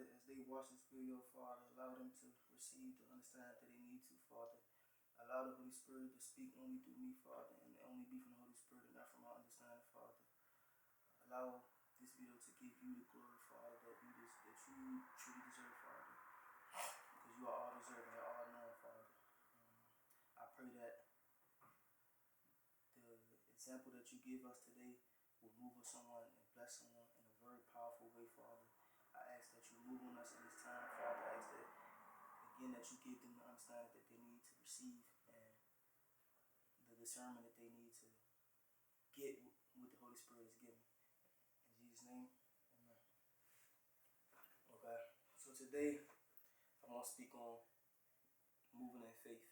Father, as they watch this video, Father, allow them to receive the understanding that they need to, Father. Allow the Holy Spirit to speak only through me, Father, and only be from the Holy Spirit and not from my understanding, Father. Allow this video to give you the glory, Father, that you truly deserve, Father, because you are all deserving and all knowing, Father. I pray that the example that you give us today will move on someone and bless someone in a very powerful way, Father. I ask that you move on us in this time, Father. I ask that, again, that you give them the understanding that they need to receive and the discernment that they need to get what the Holy Spirit is giving. In Jesus' name, amen. Okay, so today I'm going to speak on moving in faith.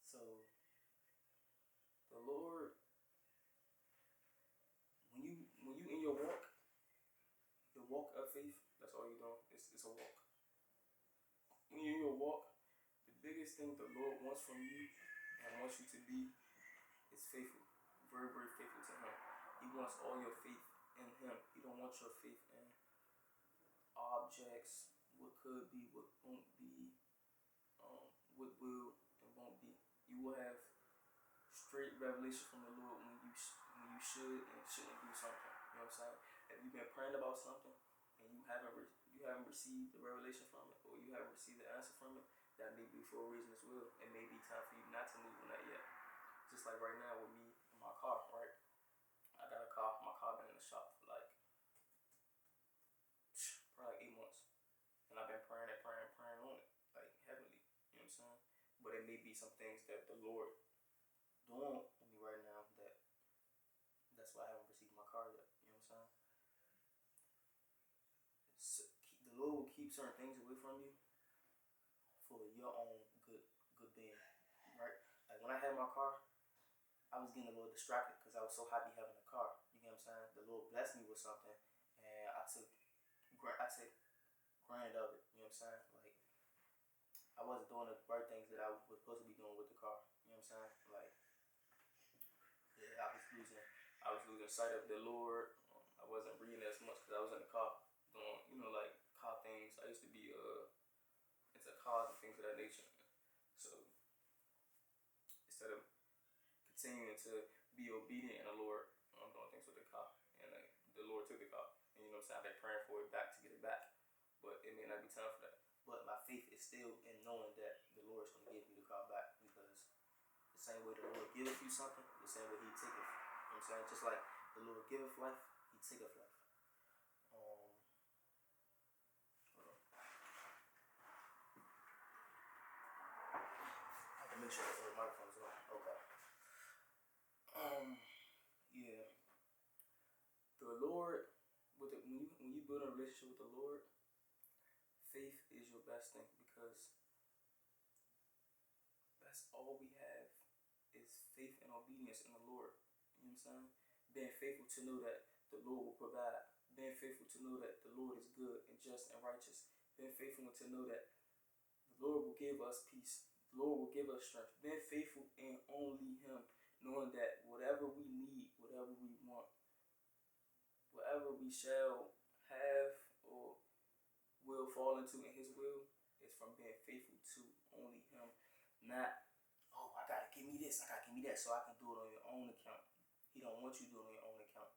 So the Lord, when you in your walk of faith, that's all you're doing. It's a walk. When you're in your walk, the biggest thing the Lord wants from you and wants you to be is faithful. Very, very faithful to Him. He wants all your faith in Him. He don't want your faith in objects, what could be, what won't be, what will and won't be. You will have straight revelation from the Lord when you should and shouldn't do something. You know what I'm saying? If you've been praying about something and you haven't received the revelation from it, or you haven't received the answer from it, that may be for a reason as well. It may be time for you not to move on that yet. Just like right now with me and my car, right? I got a car. My car been in the shop for probably 8 months, and I've been praying on it, like heavily. You know what I'm saying? But it may be some things that the Lord doing with me right now that's why I haven't received my car yet. You know what I'm saying? The Lord will keep certain things away from you for your own good being, right? Like when I had my car, I was getting a little distracted because I was so happy having a car. You get what I'm saying? The Lord blessed me with something, and I took granted of it. You know what I'm saying? Like I wasn't doing the right things that I was supposed to be doing with the car. You know what I'm saying? Like yeah, I was losing sight of the Lord. I wasn't reading as much because I was in the car doing like car things. I used to be into cars and things of that nature. So instead of continuing to be obedient in the Lord, I'm doing things with the car, and the Lord took the car, and you know what I'm saying, I've been praying for it back to get it back, but it may not be time for that. But my faith is still in knowing that the Lord is going to give me the car back, because the same way the Lord giveth you something, the same way He taketh. You know what I'm saying? Just like the Lord giveth life, He taketh life. Hold on. I have to make sure the microphone's on. Okay. Yeah. The Lord, when you build a relationship with the Lord, faith is your best thing, because that's all we have is faith and obedience in the Lord. You know what I'm saying? Being faithful to know that the Lord will provide. Being faithful to know that the Lord is good and just and righteous. Being faithful to know that the Lord will give us peace. The Lord will give us strength. Being faithful in only Him. Knowing that whatever we need, whatever we want, whatever we shall have or will fall into in His will, is from being faithful to only Him. Not, oh, I gotta give me this, I gotta give me that, so I can do it on your own account. He don't want you to do it on your own account.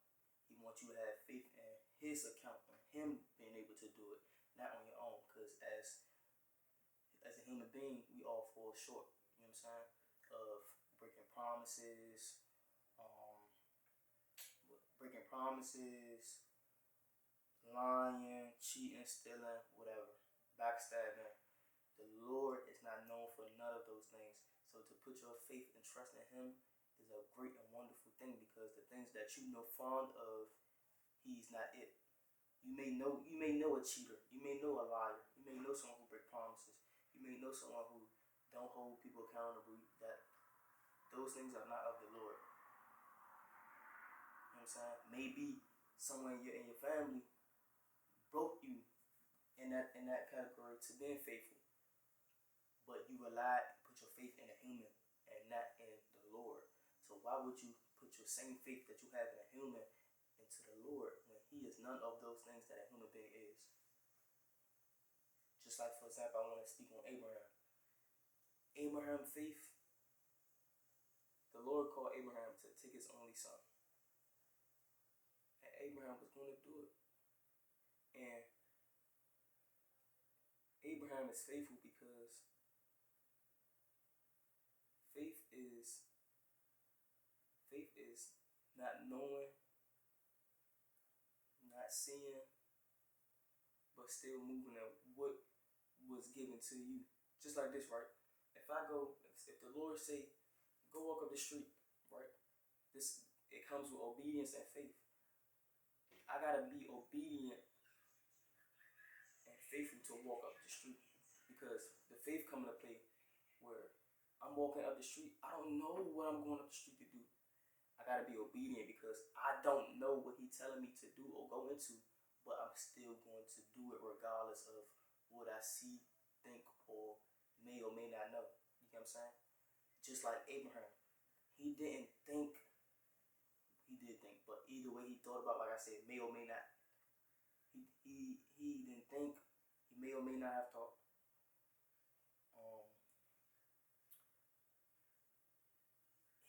He wants you to have faith in His account, on Him being able to do it, not on your own. Because as a human being, we all fall short. You know what I'm saying? Of breaking promises, lying, cheating, stealing, whatever, backstabbing. The Lord is not known for none of those things. So to put your faith and trust in Him is a great and wonderful thing, because the things that you know fond of, He's not it. You may know a cheater. You may know a liar. You may know someone who breaks promises. You may know someone who don't hold people accountable. That those things are not of the Lord. You know what I'm saying? Maybe someone in your family broke you in that category to being faithful, but you relied and put your faith in a human and not in the Lord. So why would you put your same faith that you have in a human and to the Lord when he is none of those things that a human being is. Just like, for example, I want to speak on Abraham. Abraham's faith, the Lord called Abraham to take his only son. And Abraham was going to do it. And Abraham is faithful because faith is not knowing, not seeing, but still moving at what was given to you. Just like this, right? If the Lord say, go walk up the street, right? It comes with obedience and faith. I gotta be obedient and faithful to walk up the street, because the faith come into play where I'm walking up the street. I don't know what I'm going up the street to do. I gotta be obedient because I don't know what he's telling me to do or go into, but I'm still going to do it regardless of what I see, think, or may not know. You get what I'm saying? Just like Abraham. He didn't think. He did think, but either way he thought about, like I said, may or may not. He didn't think. He may or may not have thought.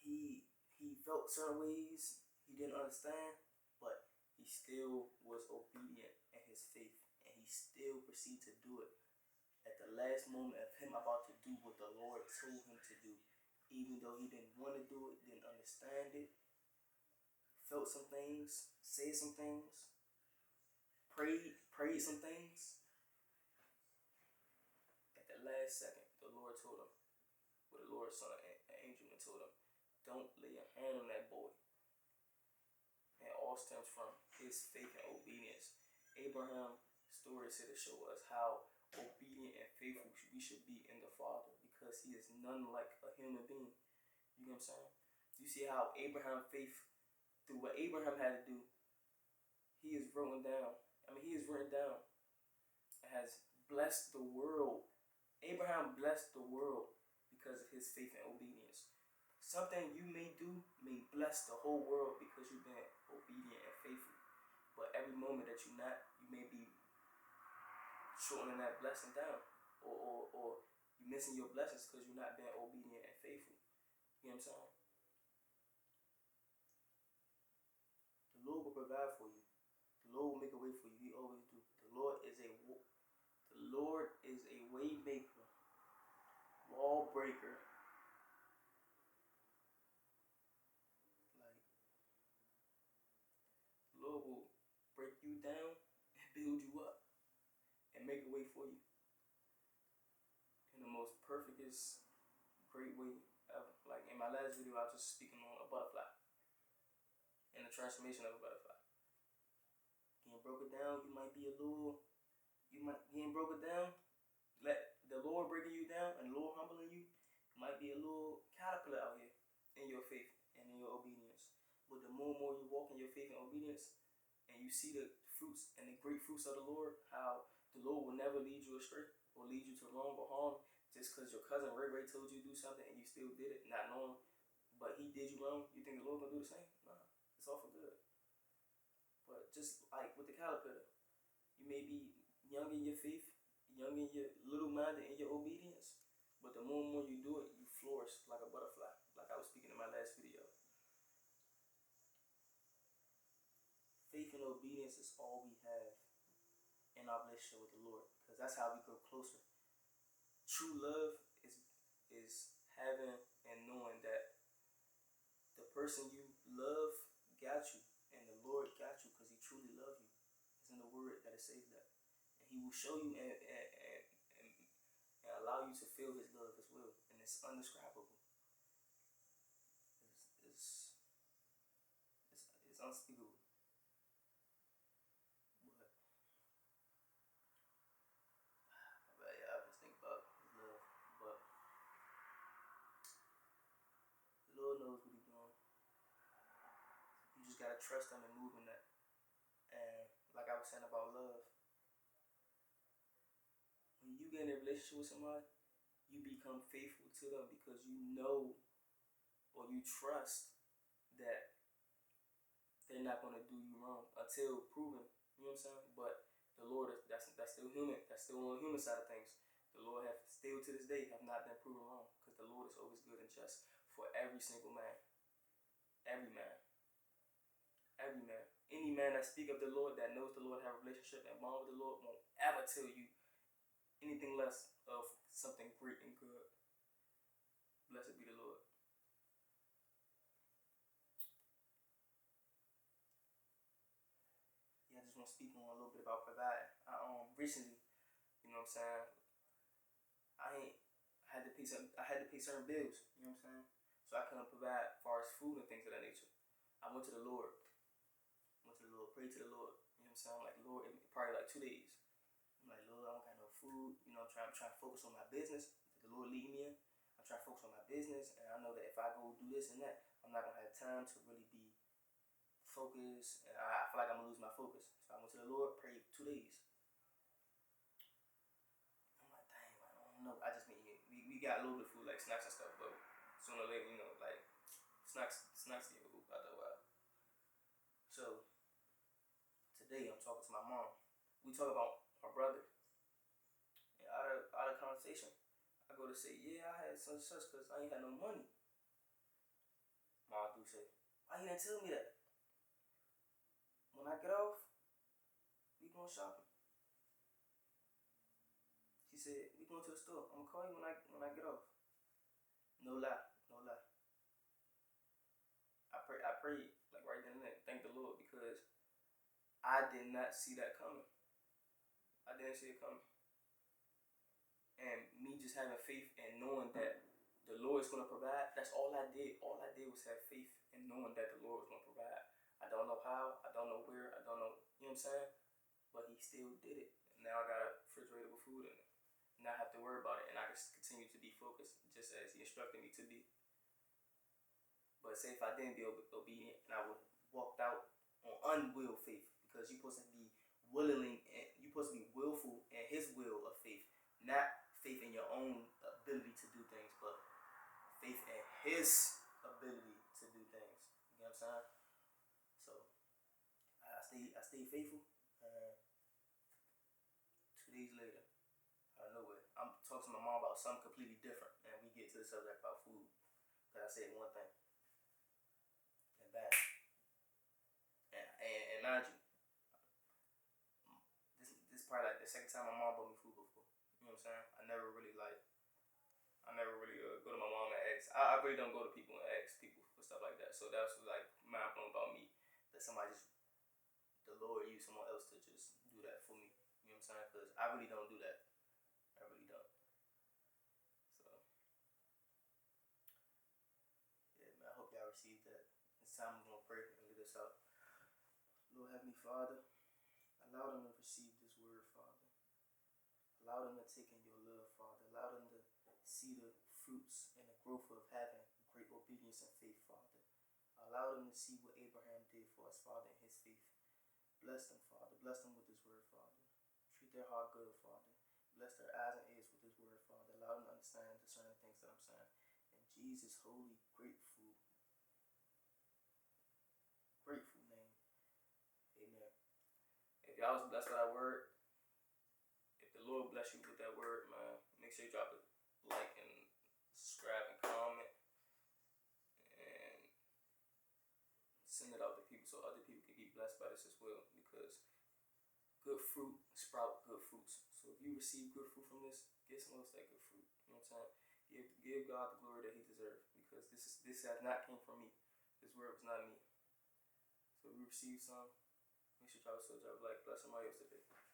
He felt certain ways he didn't understand, but he still was obedient in his faith, and he still proceeded to do it at the last moment of him about to do what the Lord told him to do, even though he didn't want to do it, didn't understand it, felt some things, said some things, prayed some things. At the last second, the Lord told him, the Lord sent an angel and told him, don't lay your hand on that boy. And it all stems from his faith and obedience. Abraham's story is here to show us how obedient and faithful we should be in the Father, because he is none like a human being. You know what I'm saying? You see how Abraham's faith, through what Abraham had to do, he is written down. He is written down and has blessed the world. Abraham blessed the world because of his faith and obedience. Something you may do may bless the whole world because you've been obedient and faithful. But every moment that you're not, you may be shortening that blessing down. Or you're missing your blessings because you're not being obedient and faithful. You know what I'm saying? The Lord will provide for you. The Lord will make a way for you. He always do. The Lord is a way maker, wall breaker. Like, the Lord will break you down and build you up and make a way for you in the most perfectest, great way ever. Like in my last video, I was just speaking on a butterfly and the transformation of a butterfly. Getting broken down, you might getting broken down. Let the Lord breaking you down and the Lord humbling you. Might be a little caterpillar out here in your faith and in your obedience. But the more and more you walk in your faith and obedience, and you see the fruits and the great fruits of the Lord, how the Lord will never lead you astray or lead you to wrong or harm just because your cousin Ray told you to do something and you still did it, not knowing, but he did you wrong. You think the Lord gonna do the same? Nah, it's all for good. But just like with the caterpillar, you may be young in your faith, young in your little-minded in your obedience, but the more and more you do it, you flourish like a butterfly, like I was speaking in my last video. Faith and obedience is all we have in our relationship with the Lord, because that's how we grow closer. True love is having and knowing that the person you love got you, and the Lord got you because he truly loves you. It's in the word that it says that. And he will show you and allow you to feel his love as well. And it's undescribable. It's unspeakable. But yeah, I just think about his love. But the Lord knows what he's doing. You just gotta trust him and move in that. And like I was saying about love, when you get in a relationship with somebody, you become faithful to them because you know or you trust that they're not gonna do you wrong until proven. You know what I'm saying? But the Lord that's still human. That's still on the human side of things. The Lord have still to this day have not been proven wrong because the Lord is always good and just for every single man, every man, every man. Any man that speak of the Lord, that knows the Lord, have a relationship and bond with the Lord, won't ever tell you anything less of something great and good. Blessed be the Lord. Yeah, I just want to speak on a little bit about providing. Recently, you know what I'm saying, I ain't I had to pay certain bills, you know what I'm saying? So I couldn't provide as far as food and things of that nature. I went to the Lord, prayed to the Lord, you know what I'm saying? I'm like, Lord, probably like 2 days. I'm like, Lord, I don't got no food, you know, I'm trying to focus on my business. The Lord leading me in. I'm trying to focus on my business, and I know that if I go do this and that, I'm not gonna have time to really be focused, and I feel like I'm gonna lose my focus. So I went to the Lord, prayed 2 days. I'm like, dang, I don't know. I just mean we got a little bit of food like snacks and stuff, but sooner or later, you know, like snacks get old after a while. So today I'm talking to my mom. We talk about my brother, and out of conversation, I go to say, yeah, I had such and such because I ain't had no money. Mom do say, why you didn't tell me that? When I get off, we going shopping. She said, we going to the store. I'm gonna call you when I get off. No lie, no lie. I prayed like right then and there. Thank the Lord because I did not see that coming. I didn't see it coming. And me just having faith and knowing that the Lord is gonna provide. That's all I did. All I did was have faith and knowing that the Lord was gonna provide. I don't know how. I don't know where. I don't know. You know what I'm saying? But He still did it. And now I got a refrigerator with food in it. Not have to worry about it, and I can continue to be focused, just as He instructed me to be. But say if I didn't be obedient, and I would walked out on unwill faith, because you're supposed to be willing, and you're supposed to be willful in His will of faith, not faith in your own ability to do things, but faith in His ability to do things. You know what I'm saying? So I stay faithful. 2 days later, out of nowhere, I'm talking to my mom about something completely different, and we get to the subject about food. Cause I said one thing, and bam, and mind you, this is probably like the second time my mom bought me food before. You know what I'm saying? I never really go to my mom and ask. I really don't go to people and ask people for stuff like that. So that's like mind blown about me that somebody just the Lord used someone else to just do that for me. You know what I'm saying? Because I really don't do that. I really don't. So yeah, man. I hope y'all received that. This time I'm gonna pray and lead us out. Lord Heavenly Father, allow them to receive this word, Father. Allow them to take in your love, Father. Allow them to see the fruits and the growth of having great obedience and faith, Father. Allow them to see what Abraham did for us, Father, in his faith. Bless them, Father. Bless them with this word, Father. Treat their heart good, Father. Bless their eyes and ears with this word, Father. Allow them to understand and discern the things that I'm saying. In Jesus' holy, grateful name. Amen. If y'all was blessed with that word, if the Lord bless you with that word, man, make sure you drop a like and subscribe and comment and send it out to people so other people can be blessed by this as well, because good fruit sprout good fruits. So if you receive good fruit from this, get some else that good fruit. You know what I'm saying? Give God the glory that He deserves, because this has not came from me. This word was not me. So if you receive some, make sure you drop a like, bless somebody else today.